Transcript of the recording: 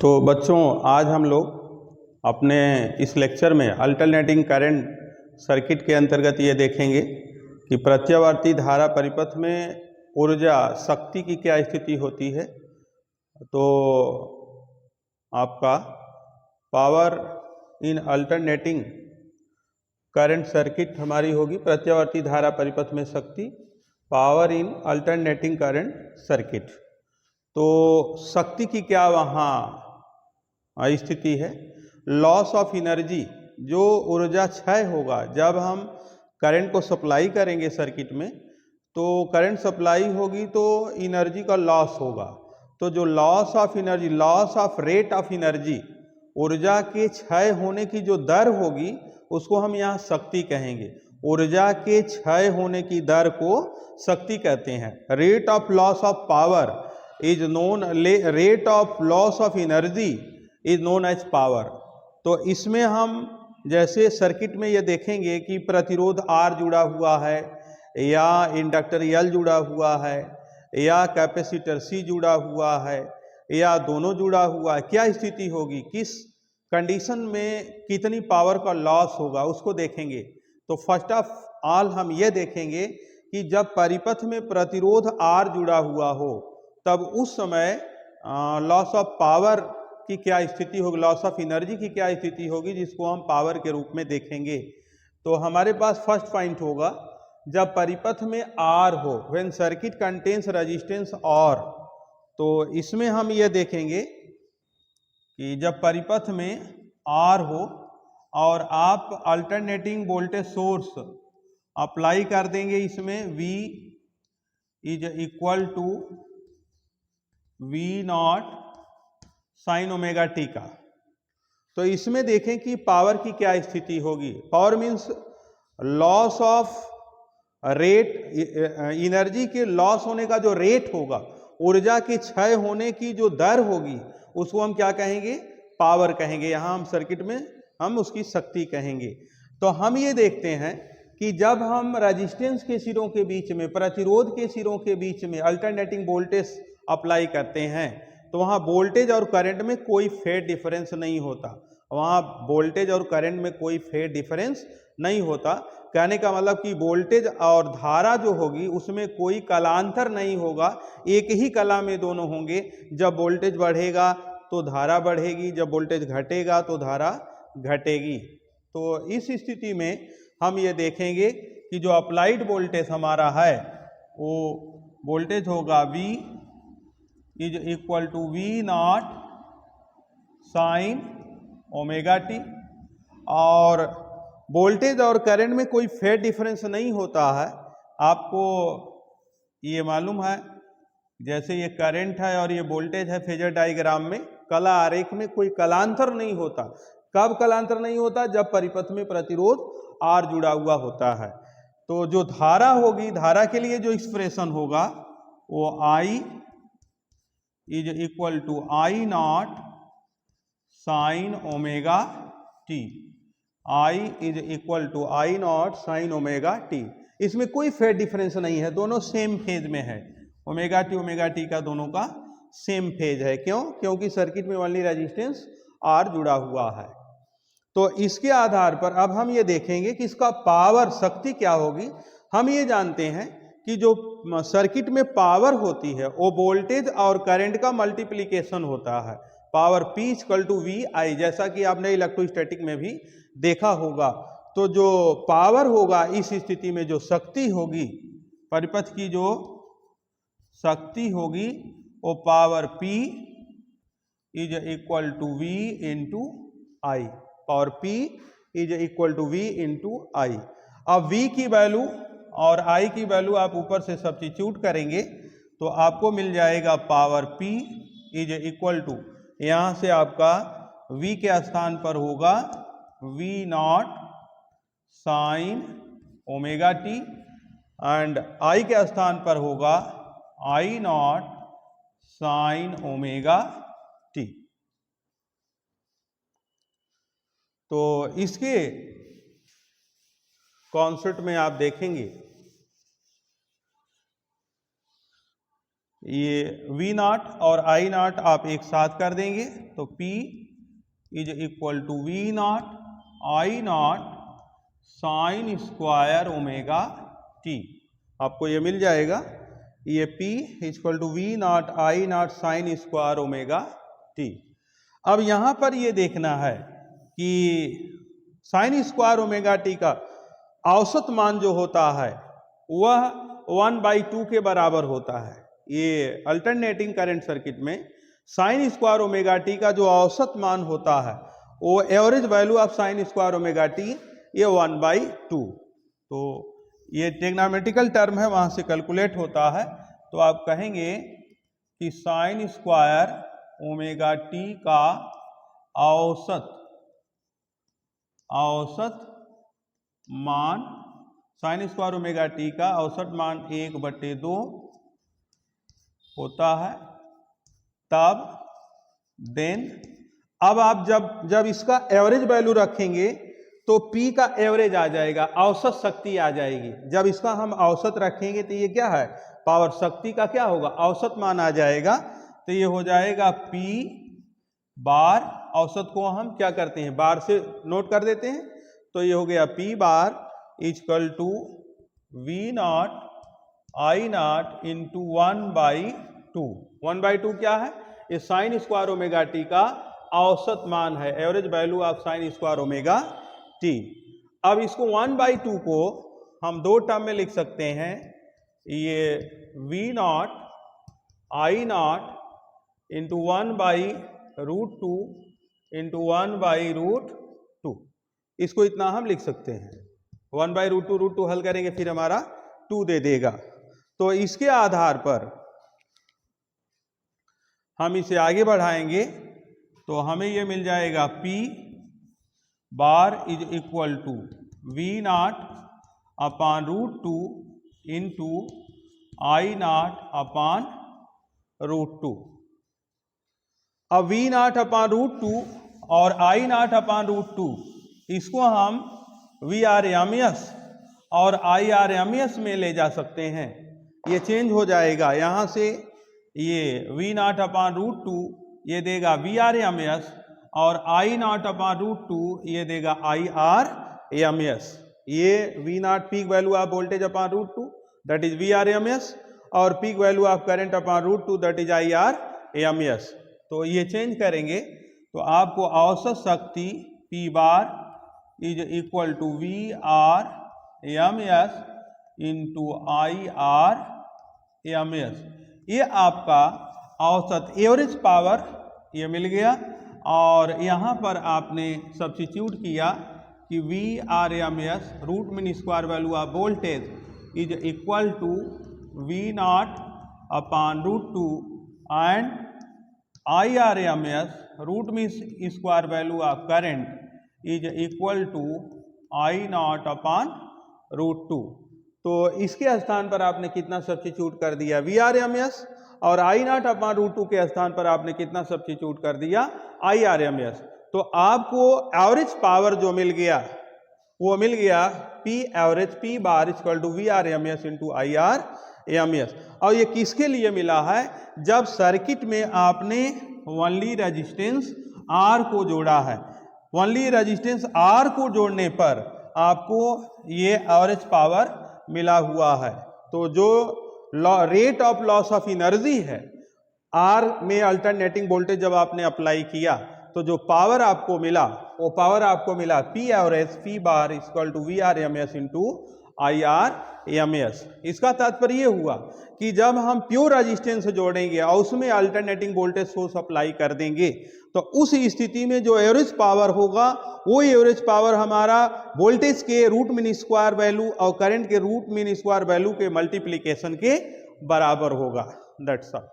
तो बच्चों, आज हम लोग अपने इस लेक्चर में अल्टरनेटिंग करंट सर्किट के अंतर्गत ये देखेंगे कि प्रत्यावर्ती धारा परिपथ में ऊर्जा शक्ति की क्या स्थिति होती है। तो आपका power in alternating current circuit हमारी होगी प्रत्यावर्ती धारा परिपथ में शक्ति, power in alternating current circuit. तो शक्ति की क्या वहाँ स्थिति है। लॉस ऑफ एनर्जी, जो ऊर्जा क्षय होगा जब हम करंट को सप्लाई करेंगे सर्किट में, तो करंट सप्लाई होगी तो एनर्जी का लॉस होगा। तो जो loss of energy, loss of rate of energy, ऊर्जा के क्षय होने की जो दर होगी उसको हम यहाँ शक्ति कहेंगे। ऊर्जा के क्षय होने की दर को शक्ति कहते हैं। Rate of loss of power is known, rate of loss of energy is known as power. तो इसमें हम जैसे सर्किट में ये देखेंगे कि प्रतिरोध R जुड़ा हुआ है, या इंडक्टर L जुड़ा हुआ है, या कैपेसिटर C जुड़ा हुआ है, या दोनों जुड़ा हुआ है। क्या स्थिति होगी, किस कंडीशन में कितनी पावर का लॉस होगा उसको देखेंगे। तो फर्स्ट ऑफ ऑल हम ये देखेंगे कि जब परिपथ में प्रतिरोध R जुड़ा हुआ हो तब उस समय लॉस ऑफ पावर की क्या स्थिति होगी, लॉस ऑफ एनर्जी की क्या स्थिति होगी, जिसको हम पावर के रूप में देखेंगे। तो हमारे पास फर्स्ट पॉइंट होगा, जब परिपथ में R हो, when circuit contains resistance R। तो इसमें हम ये देखेंगे कि जब परिपथ में R हो और आप अल्टरनेटिंग वोल्टेज सोर्स अप्लाई कर देंगे, इसमें V is equal to V naught sine omega t का। तो इसमें देखें कि पावर की क्या स्थिति होगी। Power means loss of rate, energy के लॉस होने का जो रेट होगा, ऊर्जा के क्षय होने की जो दर होगी, उसको हम क्या कहेंगे, पावर कहेंगे। यहाँ हम सर्किट में हम उसकी शक्ति कहेंगे। तो हम ये देखते हैं कि जब हम रेजिस्टेंस के सिरों के बीच में, प्रतिरोध के सिरों के बीच में अल्टरनेटिंग वोल्टेज अप्लाई करते हैं तो वहाँ वोल्टेज और करंट में कोई फेज डिफरेंस नहीं होता। वहाँ वोल्टेज और करंट में कोई फेज डिफरेंस नहीं होता। कहने का मतलब कि वोल्टेज और धारा जो होगी उसमें कोई कलांतर नहीं होगा, एक ही कला में दोनों होंगे। जब वोल्टेज बढ़ेगा तो धारा बढ़ेगी, जब वोल्टेज घटेगा तो धारा घटेगी। तो इस स्थिति में हम ये देखेंगे कि जो अप्लाइड वोल्टेज हमारा है वो वोल्टेज होगा V is equal to V naught sine omega t. और वोल्टेज और करंट में कोई फेज डिफरेंस नहीं होता है। आपको ये मालूम है, जैसे ये करंट है और ये वोल्टेज है, फेजर डायग्राम में कला आरेख में कोई कलांतर नहीं होता। कब कलांतर नहीं होता, जब परिपथ में प्रतिरोध R जुड़ा हुआ होता है। तो जो धारा होगी, धारा के लिए जो एक्सप्रेशन होगा वो I is equal to I naught sine omega t. I is equal to I naught sine omega t. इसमें कोई फेज डिफरेंस नहीं है, दोनों सेम फेज में है। ओमेगा टी का दोनों का सेम फेज है। क्यों? क्योंकि सर्किट में ओनली रेजिस्टेंस R जुड़ा हुआ है। तो इसके आधार पर अब हम ये देखेंगे कि इसका पावर, शक्ति क्या होगी। हम ये जानते हैं कि जो सर्किट में पावर होती है वो वोल्टेज और करंट का मल्टीप्लिकेशन होता है। Power P equal to VI, जैसा कि आपने इलेक्ट्रोस्टैटिक में भी देखा होगा। तो जो पावर होगा, इस स्थिति में जो शक्ति होगी, परिपथ की जो शक्ति होगी वो power P is equal to V into I। Power P is equal to V into I। अब V की वैल्यू और I की वैल्यू आप ऊपर से सब्स्टिट्यूट करेंगे तो आपको मिल जाएगा power P is equal to, यहाँ से आपका V के स्थान पर होगा V naught sine omega t and I के स्थान पर होगा I naught sine omega t. तो इसके कॉन्सेप्ट में आप देखेंगे, ये वी नॉट और आई नॉट आप एक साथ कर देंगे तो P is equal to V naught I naught sine square omega t. आपको ये मिल जाएगा, ये P equal to V naught I naught sine square omega t. अब यहाँ पर ये देखना है कि साइन स्क्वायर ओमेगा टी का औसत मान जो होता है वह 1/2 के बराबर होता है। ये अल्टरनेटिंग करंट सर्किट में साइन स्क्वायर ओमेगा टी का जो औसत मान होता है वो average value of sine square omega T ये 1/2। तो ये ट्रिग्नोमेट्रिकल टर्म है, वहां से कैलकुलेट होता है। तो आप कहेंगे कि साइन स्क्वायर ओमेगा टी का औसत मान, साइन स्क्वायर ओमेगा टी का औसत मान 1/2 होता है। तब देन अब आप जब इसका एवरेज वैल्यू रखेंगे तो P का एवरेज आ जाएगा, औसत शक्ति आ जाएगी। जब इसका हम औसत रखेंगे तो ये क्या है, पावर शक्ति का क्या होगा, औसत मान आ जाएगा। तो ये हो जाएगा P बार, औसत को हम क्या करते हैं, बार से नोट कर देते हैं। तो ये हो गया P bar equal to V naught I naught into 1/2। 1/2 क्या है, ये साइन स्क्वायर ओमेगा टी का औसत मान है, average value of sine square omega t. अब इसको 1/2 को हम दो टर्म में लिख सकते हैं, ये V naught I naught into 1/√2 into 1/√2। इसको इतना हम लिख सकते हैं, 1/√2 हल करेंगे फिर हमारा 2 दे देगा। तो इसके आधार पर हम इसे आगे बढ़ाएंगे तो हमें ये मिल जाएगा P bar is equal to V naught upon √2 into I naught upon √2। अब वी नॉट अपान √2 और आई नॉट अपान √2 इसको हम VRMS और IRMS में ले जा सकते हैं। ये चेंज हो जाएगा, यहाँ से ये वी नॉट अपान √2 ये देगा VRMS और आई नॉट अपान √2 ये देगा IRMS। ये V naught peak value of voltage upon √2 that is VRMS और peak value of current upon √2 that is IRMS। तो ये चेंज करेंगे तो आपको औसत शक्ति P bar is equal to VRMS into IRMS। ये आपका औसत एवरेज पावर ये मिल गया। और यहाँ पर आपने सब्स्टिट्यूट किया कि VRMS root mean square value of voltage is equal to V naught upon √2 and IRMS root mean square value of current is equal to I naught upon √2। तो इसके स्थान पर आपने कितना सब्स्टिट्यूट कर दिया, VRMS, और आई नॉट अपान √2 के स्थान पर आपने कितना सब्स्टिट्यूट कर दिया, IRMS। तो आपको एवरेज पावर जो मिल गया वो मिल गया P average P bar equal to VRMS into IRMS। और ये किसके लिए मिला है, जब सर्किट में आपने ओनली रेजिस्टेंस R को जोड़ा है। ओनली रेजिस्टेंस R को जोड़ने पर आपको ये एवरेज पावर मिला हुआ है। तो जो rate of loss of energy है R में अल्टरनेटिंग वोल्टेज जब आपने अप्लाई किया तो जो पावर आपको मिला वो पावर आपको मिला P average P bar equal to VRMS into IRMS। इसका तात्पर्य ये हुआ कि जब हम प्योर रेजिस्टेंस जोड़ेंगे और उसमें अल्टरनेटिंग वोल्टेज सोर्स अप्लाई कर देंगे तो उस स्थिति में जो एवरेज पावर होगा वो एवरेज पावर हमारा वोल्टेज के रूट मीन स्क्वायर वैल्यू और करंट के रूट मीन स्क्वायर वैल्यू के मल्टीप्लिकेशन के बराबर होगा। That's all.